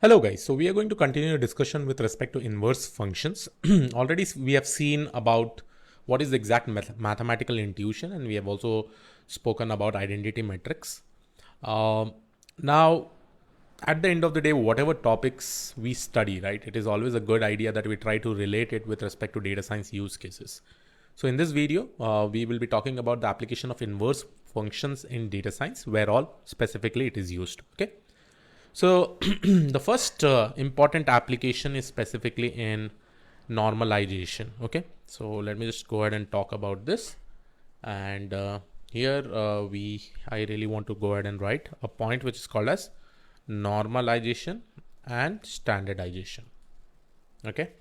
Hello guys, so we are going to continue a discussion with respect to inverse functions. Already we have seen about what is the exact mathematical intuition, and we have also spoken about identity metrics. Now, at the end of the day, whatever topics we study, right, it is always a good idea that we try to relate it with respect to data science use cases. So in this video, we will be talking about the application of inverse functions in data science, where all specifically it is used. Okay. So the first important application is specifically in normalization. Okay, so let me just go ahead and talk about this. And here I really want to go ahead and write a point which is called as normalization and standardization. Okay.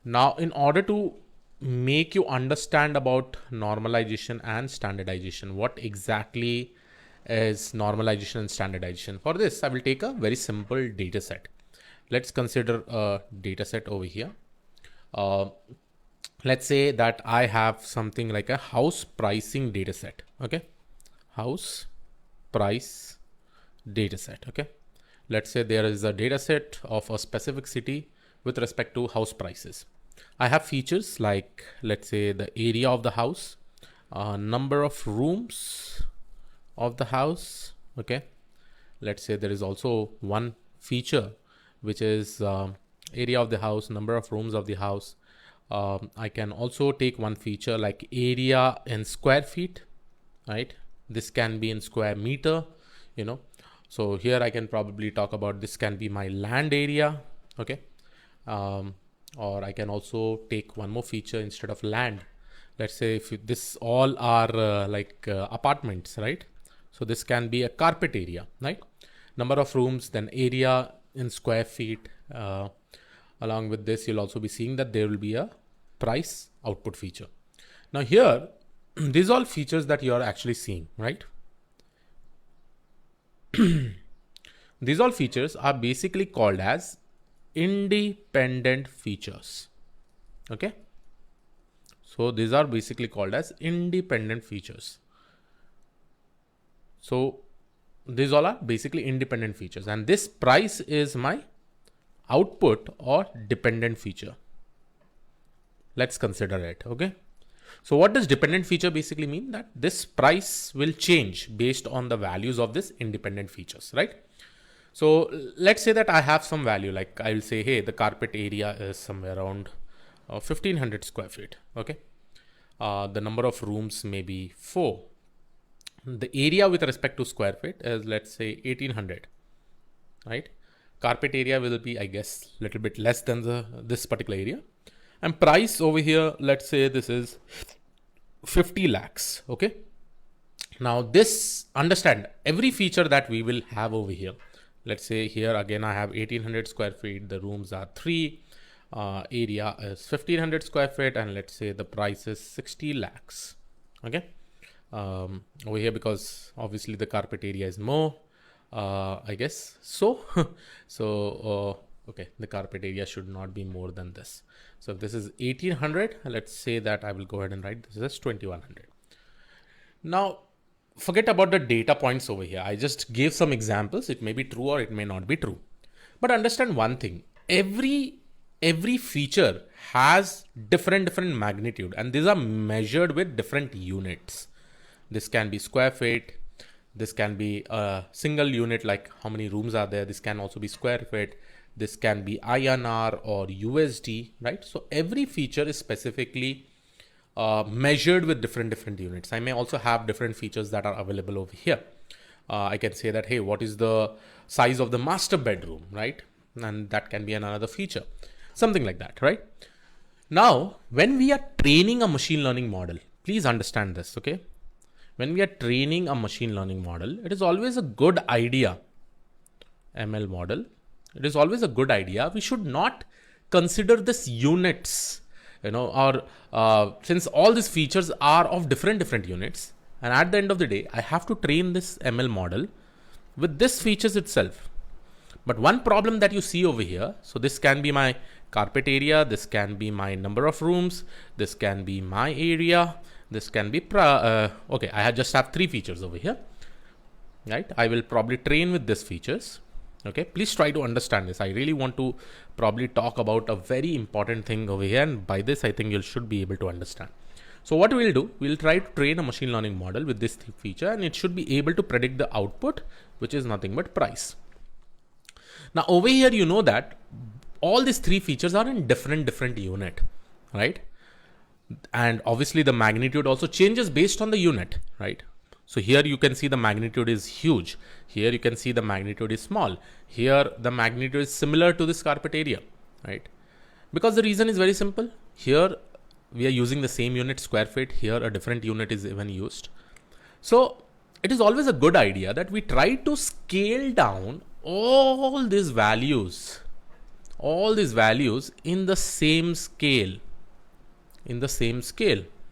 Now, in order to make you understand about normalization and standardization, what exactly is normalization and standardization? For this, I will take a very simple data set. Let's consider a data set over here. Let's say that I have something like a house pricing data set. Okay. House price data set. Okay. Let's say there is a data set of a specific city with respect to house prices. I have features like, let's say, the area of the house, number of rooms of the house. Okay, let's say there is also one feature which is area of the house, number of rooms of the house. I can also take one feature like area in square feet, right? This can be in square meter, so here I can probably talk about this can be my land area. Okay. Or I can also take one more feature instead of land. Let's say if this all are apartments, right? So this can be a carpet area, right? Number of rooms, then area in square feet. Along with this, you'll also be seeing that there will be a price output feature. Now here, these are all features that you are actually seeing, right? These all features are basically called as independent features. Okay. So these are basically called as independent features. So these all are basically independent features, and this price is my output or dependent feature. Let's consider it. Okay. So what does dependent feature basically mean? That this price will change based on the values of this independent features, right? So let's say that I have some value, like I will say, hey, the carpet area is somewhere around 1500 square feet. Okay. The number of rooms may be 4. The area with respect to square feet is, let's say, 1800, right? Carpet area will be, I guess, a little bit less than this particular area. And price over here, let's say this is 50 lakhs. Okay. Now this, understand every feature that we will have over here. Let's say here again, I have 1800 square feet. The rooms are 3. Area is 1500 square feet. And let's say the price is 60 lakhs. Okay. Over here, because obviously the carpet area is more, I guess. So, okay, the carpet area should not be more than this. So if this is 1800, let's say that I will go ahead and write this as 2100. Now, forget about the data points over here. I just gave some examples. It may be true or it may not be true. But understand one thing. Every feature has different magnitude, and these are measured with different units. This can be square feet. This can be a single unit, like how many rooms are there. This can also be square feet. This can be INR or USD, right? So every feature is specifically measured with different units. I may also have different features that are available over here. I can say that, hey, what is the size of the master bedroom, right? And that can be another feature, something like that, right? Now, when we are training a machine learning model, please understand this, okay? When we are training a machine learning model, it is always a good idea, ML model, it is always a good idea. We should not consider this units, or since all these features are of different units, and at the end of the day, I have to train this ML model with this features itself. But one problem that you see over here, so this can be my carpet area, this can be my number of rooms, this can be my area, this can be, okay, I just have 3 features over here, right? I will probably train with these features. Okay, please try to understand this. I really want to probably talk about a very important thing over here, and by this I think you should be able to understand. So what we'll do, we'll try to train a machine learning model with this feature, and it should be able to predict the output, which is nothing but price. Now over here, you know that all these three features are in different unit, right? And obviously the magnitude also changes based on the unit, right? So here you can see the magnitude is huge. Here you can see the magnitude is small. Here the magnitude is similar to this carpet area, right? Because the reason is very simple. Here we are using the same unit, square feet. Here a different unit is even used. So it is always a good idea that we try to scale down all these values in the same scale,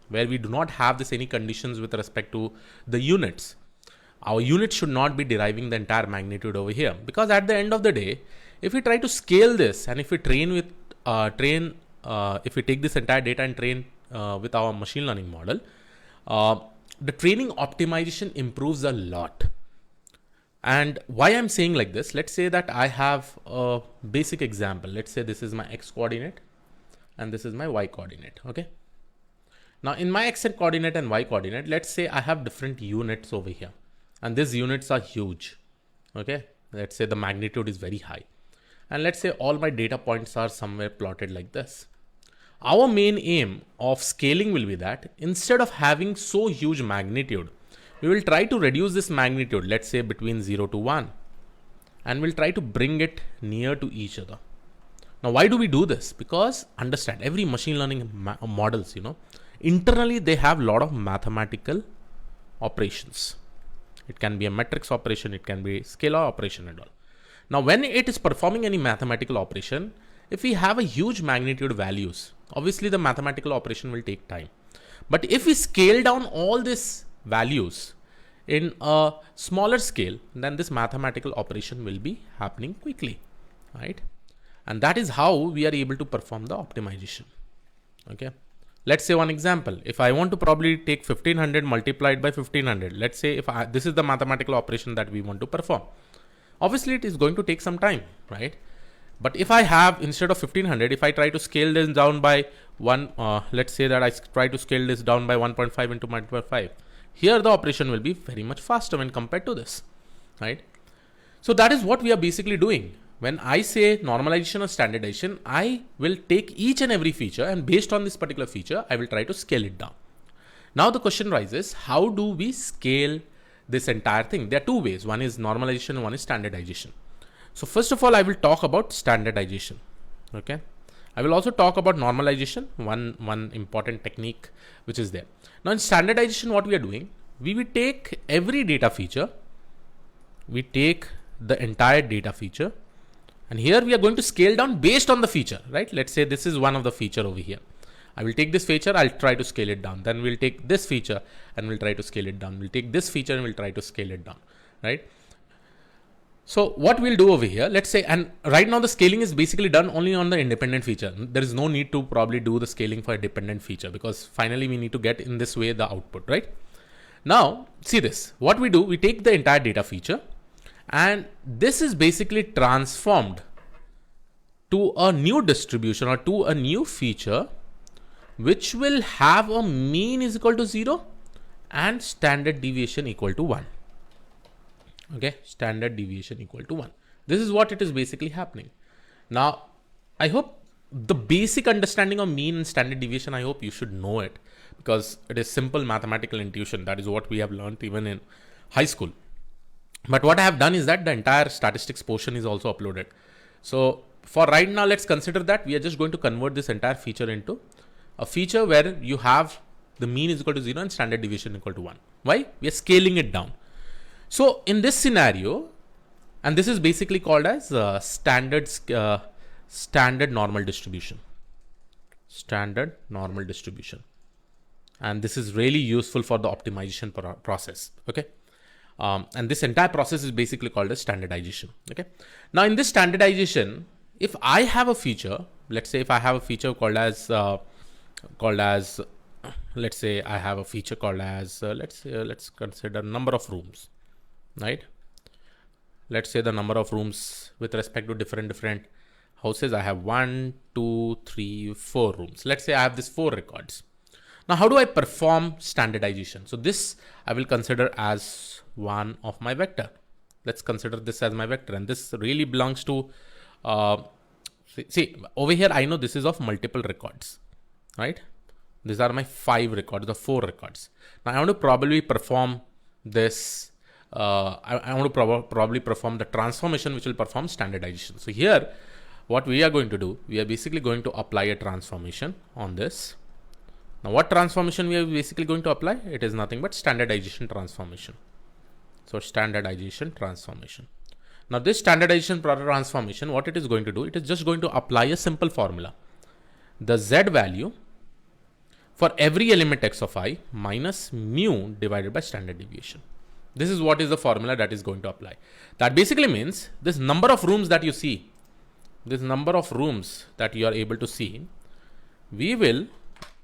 where we do not have this any conditions with respect to the units. Our unit should not be deriving the entire magnitude over here, because at the end of the day, if we try to scale this, and if we if we take this entire data and train with our machine learning model, the training optimization improves a lot. And why I'm saying like this, let's say that I have a basic example. Let's say this is my X coordinate and this is my Y coordinate. Okay. Now in my X coordinate and Y coordinate, let's say I have different units over here, and these units are huge. Okay. Let's say the magnitude is very high. And let's say all my data points are somewhere plotted like this. Our main aim of scaling will be that instead of having so huge magnitude, we will try to reduce this magnitude, let's say between 0 to 1, and we'll try to bring it near to each other. Now, why do we do this? Because understand, every machine learning models, internally they have a lot of mathematical operations. It can be a matrix operation, it can be scalar operation and all. Now, when it is performing any mathematical operation, if we have a huge magnitude values, obviously the mathematical operation will take time. But if we scale down all these values in a smaller scale, then this mathematical operation will be happening quickly, right? And that is how we are able to perform the optimization. Okay. Let's say one example. If I want to probably take 1500 multiplied by 1500, let's say if this is the mathematical operation that we want to perform. Obviously it is going to take some time, right? But if I have, instead of 1500, if I try to scale this down by let's say that I try to scale this down by 1.5 into 1.5, here the operation will be very much faster when compared to this, right? So that is what we are basically doing. When I say normalization or standardization, I will take each and every feature, and based on this particular feature, I will try to scale it down. Now the question rises, how do we scale this entire thing? There are two ways. One is normalization and one is standardization. So first of all, I will talk about standardization. Okay. I will also talk about normalization, one important technique which is there. Now in standardization, what we are doing, we will take every data feature, we take the entire data feature, and here we are going to scale down based on the feature, right? Let's say this is one of the feature over here. I will take this feature, I'll try to scale it down. Then we'll take this feature and we'll try to scale it down. We'll take this feature and we'll try to scale it down, right? So what we'll do over here, let's say, and right now the scaling is basically done only on the independent feature. There is no need to probably do the scaling for a dependent feature, because finally we need to get in this way the output, right? Now, see this, what we do, we take the entire data feature, and this is basically transformed to a new distribution or to a new feature, which will have a mean is equal to 0 and standard deviation equal to 1. Okay, standard deviation equal to 1. This is what it is basically happening. Now, I hope the basic understanding of mean and standard deviation, I hope you should know it, because it is simple mathematical intuition. That is what we have learned even in high school. But what I have done is that the entire statistics portion is also uploaded. So for right now, let's consider that we are just going to convert this entire feature into a feature where you have the mean is equal to 0 and standard deviation equal to 1. Why? We are scaling it down. So in this scenario, and this is basically called as standard normal distribution. Standard normal distribution. And this is really useful for the optimization process. Okay. And this entire process is basically called as standardization. Okay. Now in this standardization, if I have a feature, let's say if I have a feature called as let's say I have a feature called as let's consider number of rooms, right? let's say the number of rooms with respect to different houses. I have 1, 2, 3, 4 rooms. Let's say I have these 4 records. Now, how do I perform standardization? So this I will consider as one of my vector. Let's consider this as my vector, and this really belongs to, see over here, I know this is of multiple records, right? These are my 5 records, the 4 records. Now I want to probably perform this. I want to probably perform the transformation which will perform standardization. So here, what we are going to do, we are basically going to apply a transformation on this. Now what transformation we are basically going to apply? It is nothing but standardization transformation. So standardization transformation. Now this standardization transformation, what it is going to do, it is just going to apply a simple formula. The Z value for every element x of I minus mu divided by standard deviation. This is what is the formula that is going to apply. That basically means this number of rooms that you see, this number of rooms that you are able to see, we will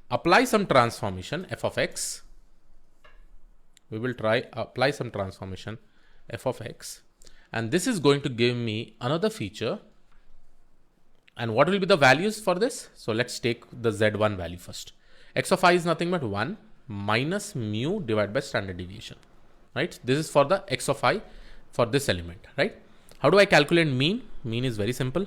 apply some transformation f of x. We will apply some transformation f of x, and this is going to give me another feature. And what will be the values for this? So let's take the Z1 value first. X of I is nothing but 1 minus mu divided by standard deviation, right? This is for the x of I for this element, right? How do I calculate mean? Mean is very simple.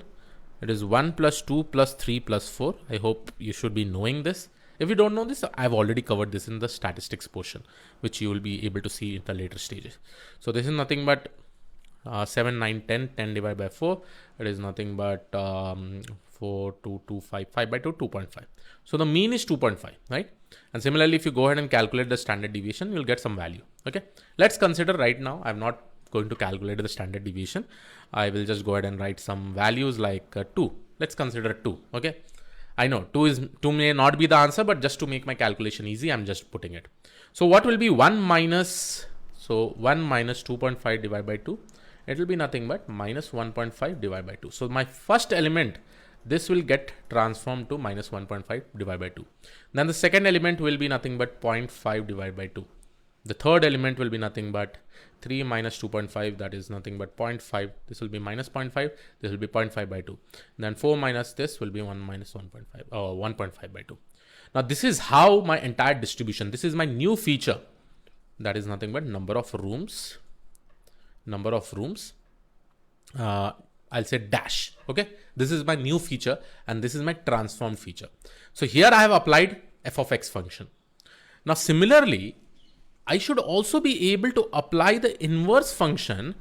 It is 1 plus 2 plus 3 plus 4. I hope you should be knowing this. If you don't know this, I've already covered this in the statistics portion, which you will be able to see in the later stages. So this is nothing but 7, 9, 10, 10 divided by 4. It is nothing but 4, 2, 2, 5, 5 by 2, 2.5. So the mean is 2.5, right? And similarly, if you go ahead and calculate the standard deviation, you'll get some value. Okay. Let's consider right now, I'm not going to calculate the standard deviation. I will just go ahead and write some values like 2. Let's consider 2. Okay. I know 2 may not be the answer, but just to make my calculation easy, I'm just putting it. So what will be 1 minus 2.5 divided by 2? It will be nothing but minus 1.5 divided by 2. So my first element, this will get transformed to minus 1.5 divided by 2. Then the second element will be nothing but 0.5 divided by 2. The third element will be nothing but 3 minus 2.5, that is nothing but 0.5. This will be minus 0.5. This will be 0.5 by 2. Then 4 minus this will be 1 minus 1.5 or 1.5 by 2. Now this is how my entire distribution, this is my new feature. That is nothing but number of rooms. I'll say dash. Okay. This is my new feature and this is my transformed feature. So here I have applied f of x function. Now similarly, I should also be able to apply the inverse function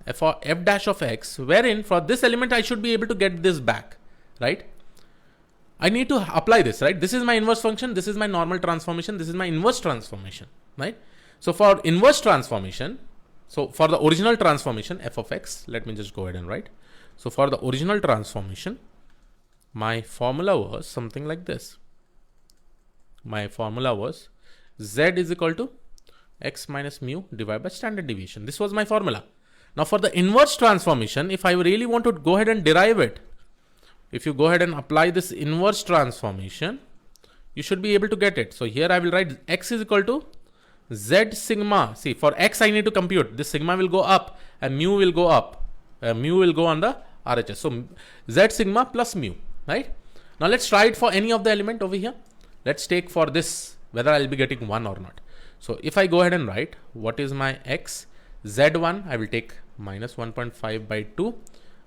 f dash of x, wherein for this element I should be able to get this back, right? I need to apply this, right? This is my inverse function. This is my normal transformation. This is my inverse transformation, right? So for inverse transformation, so for the original transformation f of x, let me just go ahead and write. So for the original transformation, my formula was something like this. My formula was z is equal to x minus mu divided by standard deviation. This was my formula. Now for the inverse transformation, if I really want to go ahead and derive it, if you go ahead and apply this inverse transformation, you should be able to get it. So here I will write x is equal to z sigma. See, for x I need to compute. This sigma will go up and mu will go up. Mu will go on the RHS. So z sigma plus mu, right? Now let's try it for any of the element over here. Let's take for this whether I'll be getting 1 or not. So if I go ahead and write what is my x, z1, I will take minus 1.5 by 2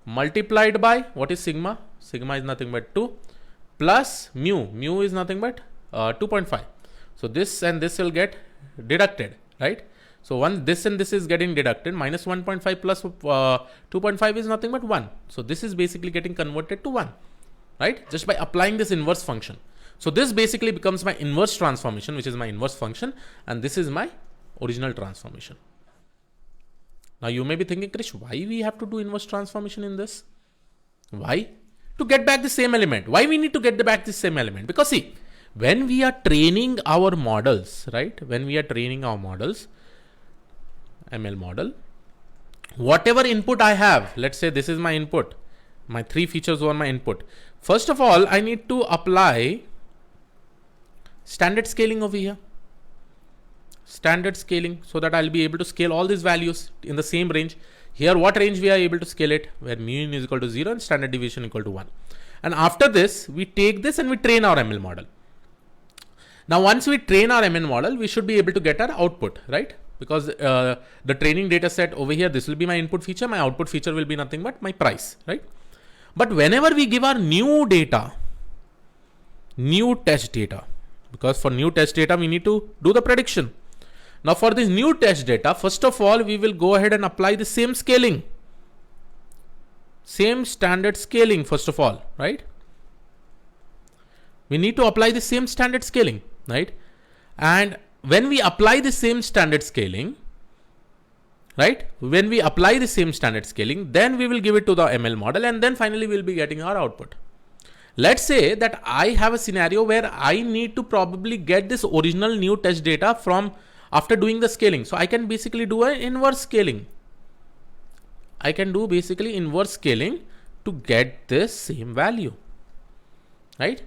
multiplied by what is sigma? Sigma is nothing but 2 plus mu. Mu is nothing but 2.5. So this and this will get deducted, right? So once this and this is getting deducted, minus 1.5 plus 2.5 is nothing but 1. So this is basically getting converted to 1, right? Just by applying this inverse function. So this basically becomes my inverse transformation, which is my inverse function, and this is my original transformation. Now you may be thinking, Krish, why we have to do inverse transformation in this? Why? To get back the same element. Why we need to get back the same element? Because see, when we are training our models, right? When we are training our models, ML model, whatever input I have, let's say this is my input, my 3 features were my input. First of all, I need to apply standard scaling over here. Standard scaling, so that I'll be able to scale all these values in the same range. Here, what range we are able to scale it? Where mean is equal to 0 and standard deviation equal to 1. And after this, we take this and we train our ML model. Now, once we train our ML model, we should be able to get our output, right? Because the training data set over here, this will be my input feature. My output feature will be nothing but my price, right? But whenever we give our new data, new test data, because for new test data, we need to do the prediction. Now for this new test data, first of all, we will go ahead and apply the same scaling. Same standard scaling, first of all, right? We need to apply the same standard scaling, right? And when we apply the same standard scaling, right? When we apply the same standard scaling, then we will give it to the ML model and then finally we'll be getting our output. Let's say that I have a scenario where I need to probably get this original new test data from after doing the scaling. So I can basically do an inverse scaling. I can do basically inverse scaling to get this same value, right?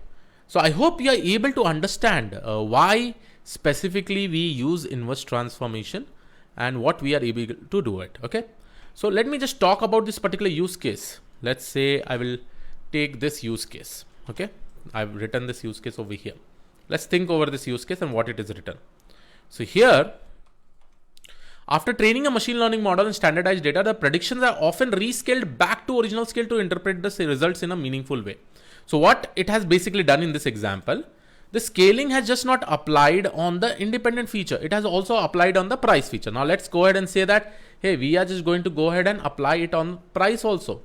So I hope you are able to understand why specifically we use inverse transformation and what we are able to do it. Okay. So let me just talk about this particular use case. Let's say I will take this use case. Okay. I've written this use case over here. Let's think over this use case and what it is written. So here, after training a machine learning model and standardized data, the predictions are often rescaled back to original scale to interpret the results in a meaningful way. So what it has basically done in this example, the scaling has just not applied on the independent feature. It has also applied on the price feature. Now let's go ahead and say that, hey, we are just going to go ahead and apply it on price also,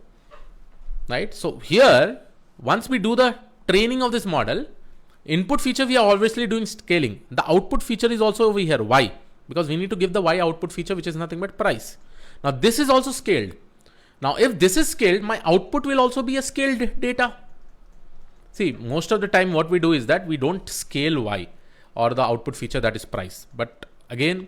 right? So here, once we do the training of this model, input feature, we are obviously doing scaling. The output feature is also over here. Why? Because we need to give the Y output feature, which is nothing but price. Now this is also scaled. Now if this is scaled, my output will also be a scaled data. See, most of the time what we do is that we don't scale Y or the output feature, that is price. But again,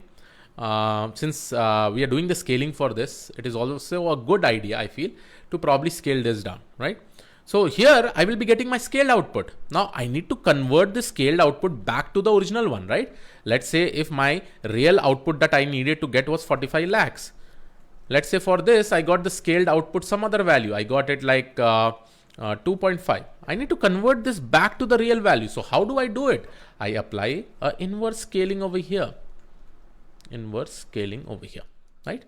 since we are doing the scaling for this, it is also a good idea, I feel, to probably scale this down, right? So here I will be getting my scaled output. Now I need to convert the scaled output back to the original one, right? Let's say if my real output that I needed to get was 45 lakhs. Let's say for this, I got the scaled output, some other value. I got it like 2.5. I need to convert this back to the real value. So how do I do it? I apply a inverse scaling over here. Inverse scaling over here, right?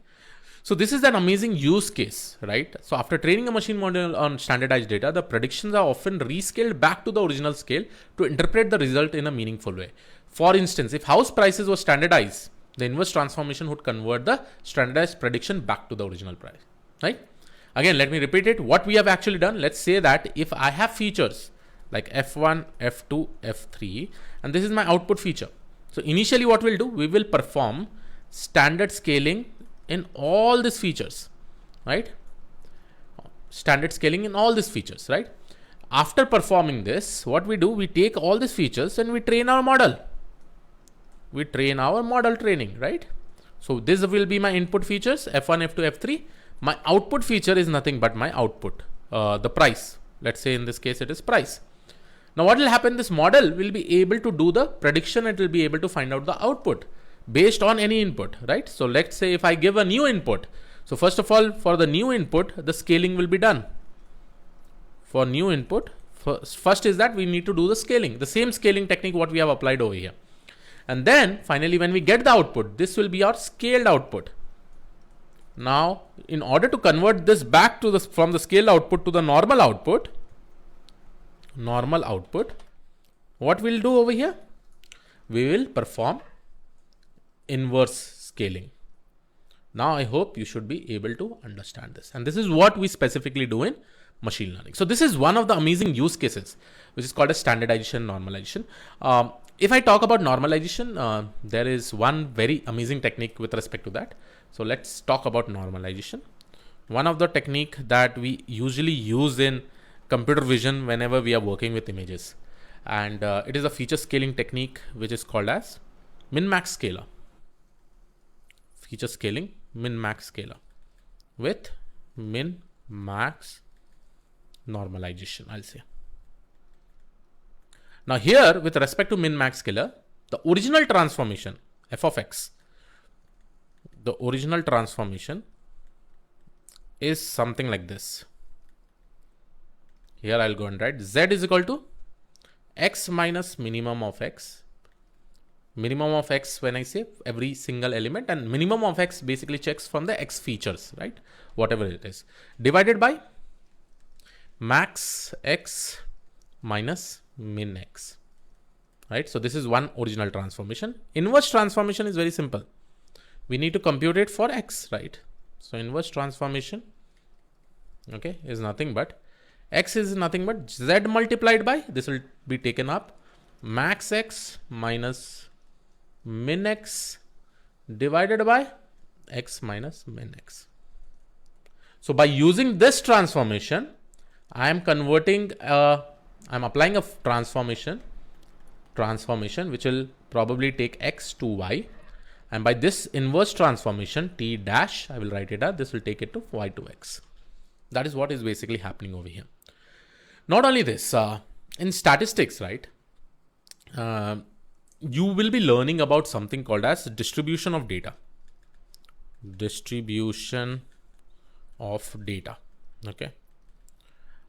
So this is an amazing use case, right? So after training a machine model on standardized data, the predictions are often rescaled back to the original scale to interpret the result in a meaningful way. For instance, if house prices were standardized, the inverse transformation would convert the standardized prediction back to the original price, right? Again, let me repeat it. What we have actually done, let's say that if I have features like F1, F2, F3, and this is my output feature. So initially what we'll do, we will perform standard scaling in all these features, right? Standard scaling in all these features, right? After performing this, what we do, we take all these features and we train our model. We train our model training, right? So this will be my input features, F1, F2, F3. My output feature is nothing but my output, the price. Let's say in this case, it is price. Now what will happen? This model will be able to do the prediction. It will be able to find out the output based on any input, right? So let's say if I give a new input. So first of all, for the new input, the scaling will be done. For new input, first is that we need to do the scaling, the same scaling technique what we have applied over here. And then finally, when we get the output, this will be our scaled output. Now, in order to convert this back to from the scaled output to the normal output, what we'll do over here? We will perform inverse scaling. Now, I hope you should be able to understand this. And this is what we specifically do in machine learning. So this is one of the amazing use cases, which is called as standardization normalization. If I talk about normalization, there is one very amazing technique with respect to that. So let's talk about normalization. One of the technique that we usually use in computer vision whenever we are working with images. And it is a feature scaling technique, which is called as min-max scaler. Feature scaling, min-max scaler with min-max normalization, I'll say. Now here, with respect to min-max scaler, the original transformation, f of x, the original transformation is something like this. Here I'll go and write Z is equal to X minus minimum of X. Minimum of X when I say every single element, and minimum of X basically checks from the X features, right? Whatever it is, divided by max X minus min X, right? So this is one original transformation. Inverse transformation is very simple. We need to compute it for X, right? So inverse transformation, okay, is nothing but X is nothing but Z multiplied by, this will be taken up, max X minus min X divided by X minus min X. So by using this transformation, I am converting, I'm applying a transformation which will probably take X to Y. And by this inverse transformation, T dash, I will write it out, this will take it to Y to X. That is what is basically happening over here. Not only this, in statistics, right, you will be learning about something called as distribution of data. Distribution of data, okay.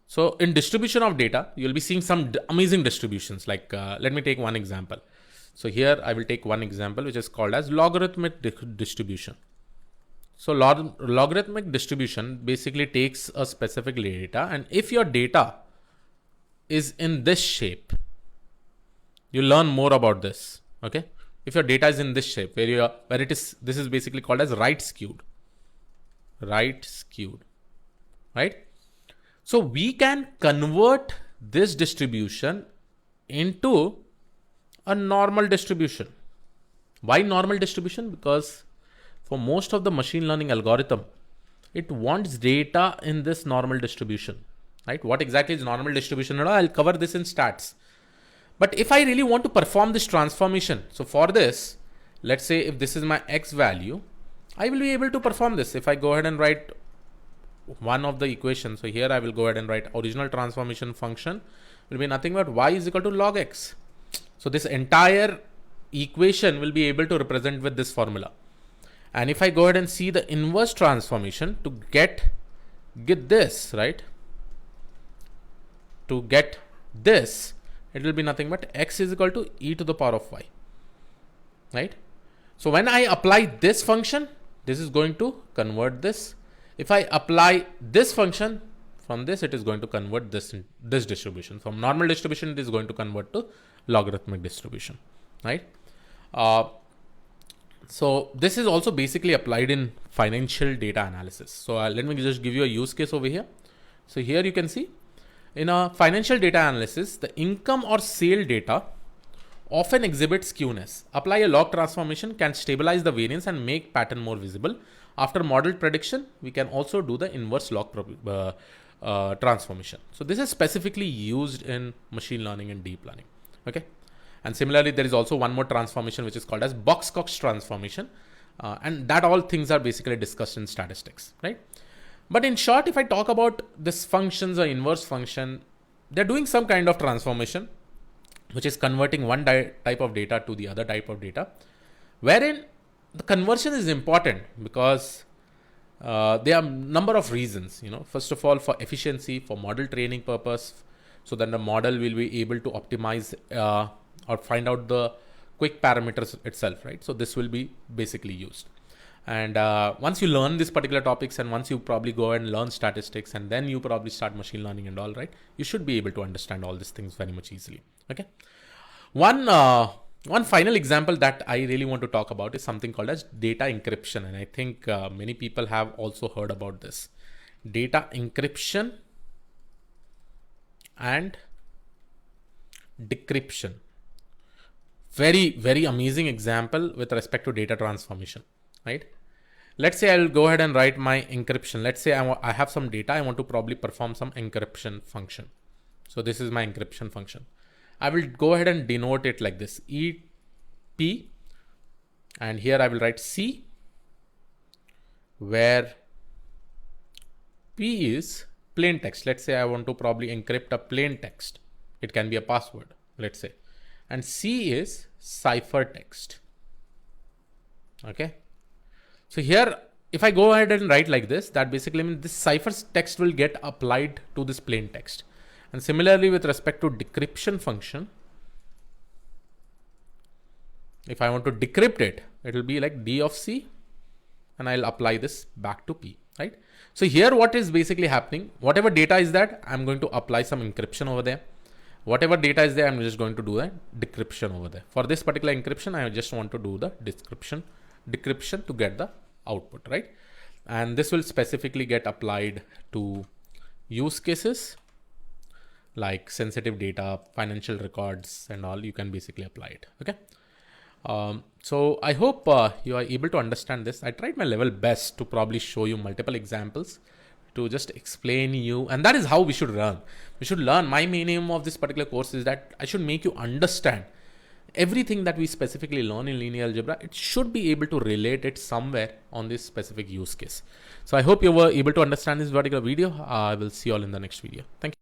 So in distribution of data, you'll be seeing some amazing distributions. Like, let me take one example. So here I will take one example, which is called as logarithmic distribution. So logarithmic distribution basically takes a specific data, and if your data is in this shape, you learn more about this, okay. If your data is in this shape, where this is basically called as right skewed, right? So we can convert this distribution into a normal distribution. Why normal distribution? Because for most of the machine learning algorithm, it wants data in this normal distribution, right? What exactly is normal distribution? I'll cover this in stats. But if I really want to perform this transformation, so for this, let's say if this is my X value, I will be able to perform this. If I go ahead and write one of the equations, so here I will go ahead and write original transformation function will be nothing but Y is equal to log X. So this entire equation will be able to represent with this formula. And if I go ahead and see the inverse transformation to get this, right? To get this, it will be nothing but X is equal to e to the power of Y, right? So when I apply this function, this is going to convert this. If I apply this function from this, it is going to convert this distribution. From normal distribution, it is going to convert to logarithmic distribution, right? So this is also basically applied in financial data analysis. So let me just give you a use case over here. So here you can see in a financial data analysis, the income or sale data often exhibits skewness. Apply a log transformation can stabilize the variance and make pattern more visible. After modeled prediction, we can also do the inverse log transformation. So this is specifically used in machine learning and deep learning. Okay. And similarly, there is also one more transformation which is called as Box-Cox transformation. And that all things are basically discussed in statistics, right? But in short, if I talk about this functions or inverse function, they're doing some kind of transformation, which is converting one type of data to the other type of data, wherein the conversion is important because there are a number of reasons. First of all, for efficiency, for model training purpose, so that the model will be able to optimize or find out the quick parameters itself, right? So this will be basically used. And once you learn these particular topics, and once you probably go and learn statistics, and then you probably start machine learning and all, right, you should be able to understand all these things very much easily. Okay. One final example that I really want to talk about is something called as data encryption. And I think many people have also heard about this. Data encryption and decryption. Very, very amazing example with respect to data transformation, right? Let's say I'll go ahead and write my encryption. Let's say I have some data. I want to probably perform some encryption function. So this is my encryption function. I will go ahead and denote it like this, EP, and here I will write C, where P is plain text. Let's say I want to probably encrypt a plain text. It can be a password, let's say. And C is ciphertext. Okay. So here, if I go ahead and write like this, that basically means this cipher text will get applied to this plain text. And similarly with respect to decryption function, if I want to decrypt it, it will be like D of C, and I'll apply this back to P, right? So here what is basically happening, whatever data is that, I'm going to apply some encryption over there. Whatever data is there, I'm just going to do a decryption over there. For this particular encryption, I just want to do the decryption to get the output, right? And this will specifically get applied to use cases like sensitive data, financial records and all. You can basically apply it, okay? So I hope you are able to understand this. I tried my level best to probably show you multiple examples to just explain you, and that is how we should learn. We should learn. My main aim of this particular course is that I should make you understand everything that we specifically learn in linear algebra. It should be able to relate it somewhere on this specific use case. So I hope you were able to understand this particular video. I will see you all in the next video. Thank you.